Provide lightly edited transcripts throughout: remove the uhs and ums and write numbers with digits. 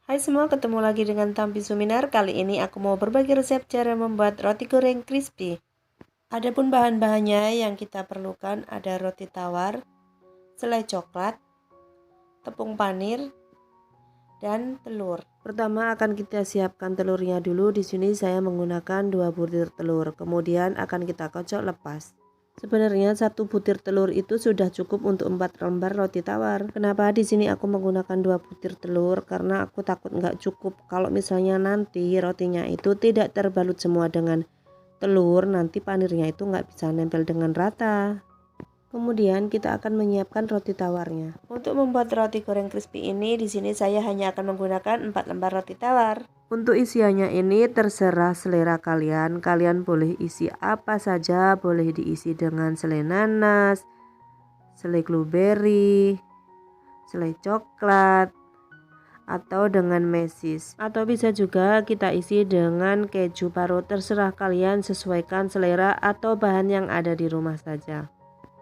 Hai semua, ketemu lagi dengan Tampi Suminar. Kali ini aku mau berbagi resep cara membuat roti goreng crispy. Adapun bahan-bahannya yang kita perlukan ada roti tawar, selai coklat, tepung panir, dan telur. Pertama akan kita siapkan telurnya dulu. Di sini saya menggunakan 2 butir telur. Kemudian akan kita kocok lepas. Sebenarnya 1 butir telur itu sudah cukup untuk 4 lembar roti tawar. Kenapa di sini aku menggunakan 2 butir telur? Karena aku takut nggak cukup. Kalau misalnya nanti rotinya itu tidak terbalut semua dengan telur, nanti panirnya itu nggak bisa nempel dengan rata. Kemudian kita akan menyiapkan roti tawarnya. Untuk membuat roti goreng crispy ini, di sini saya hanya akan menggunakan 4 lembar roti tawar. Untuk isiannya ini terserah selera kalian. Kalian boleh isi apa saja, boleh diisi dengan selai nanas, selai blueberry, selai coklat, atau dengan mesis. Atau bisa juga kita isi dengan keju parut, terserah kalian, sesuaikan selera atau bahan yang ada di rumah saja.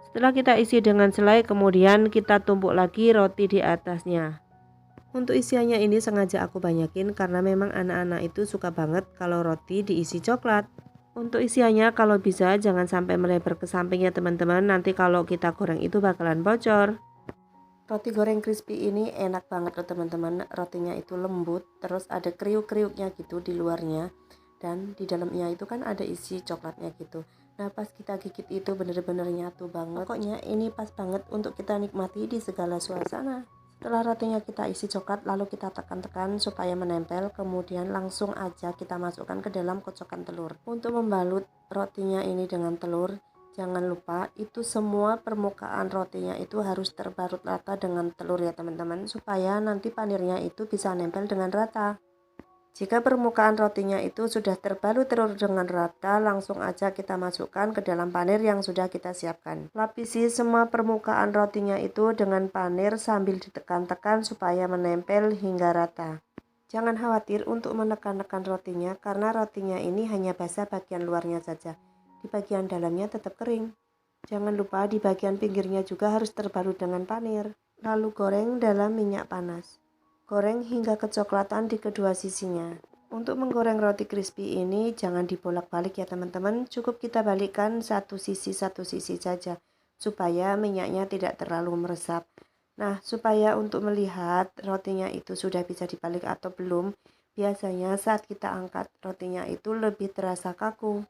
Setelah kita isi dengan selai, kemudian kita tumpuk lagi roti di atasnya. Untuk isiannya ini sengaja aku banyakin karena memang anak-anak itu suka banget kalau roti diisi coklat. Untuk isiannya kalau bisa jangan sampai melebar ke samping ya teman-teman, nanti kalau kita goreng itu bakalan bocor. Roti goreng crispy ini enak banget loh teman-teman, rotinya itu lembut, terus ada kriuk-kriuknya gitu di luarnya, dan di dalamnya itu kan ada isi coklatnya gitu. Nah pas kita gigit itu bener-bener nyatu banget, pokoknya ini pas banget untuk kita nikmati di segala suasana. Setelah rotinya kita isi coklat, lalu kita tekan-tekan supaya menempel, kemudian langsung aja kita masukkan ke dalam kocokan telur. Untuk membalut rotinya ini dengan telur, jangan lupa itu semua permukaan rotinya itu harus terbalut rata dengan telur ya teman-teman, supaya nanti panirnya itu bisa nempel dengan rata. Jika permukaan rotinya itu sudah terbalut telur dengan rata, langsung aja kita masukkan ke dalam panir yang sudah kita siapkan. Lapisi semua permukaan rotinya itu dengan panir sambil ditekan-tekan supaya menempel hingga rata. Jangan khawatir untuk menekan-tekan rotinya karena rotinya ini hanya basah bagian luarnya saja. Di bagian dalamnya tetap kering. Jangan lupa di bagian pinggirnya juga harus terbalut dengan panir. Lalu goreng dalam minyak panas. Goreng hingga kecoklatan di kedua sisinya. Untuk menggoreng roti crispy ini jangan dibolak-balik ya teman-teman, cukup kita balikkan satu sisi saja supaya minyaknya tidak terlalu meresap. Nah, supaya untuk melihat rotinya itu sudah bisa dibalik atau belum, biasanya saat kita angkat rotinya itu lebih terasa kaku.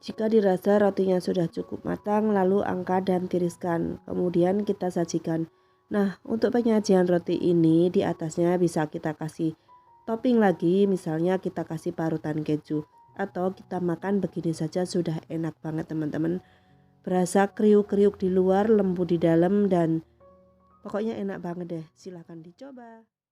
Jika dirasa rotinya sudah cukup matang, lalu angkat dan tiriskan. Kemudian kita sajikan. Nah, untuk penyajian roti ini di atasnya bisa kita kasih topping lagi, misalnya kita kasih parutan keju. Atau kita makan begini saja sudah enak banget teman-teman. Berasa kriuk-kriuk di luar, lembut di dalam, dan pokoknya enak banget deh. Silahkan dicoba.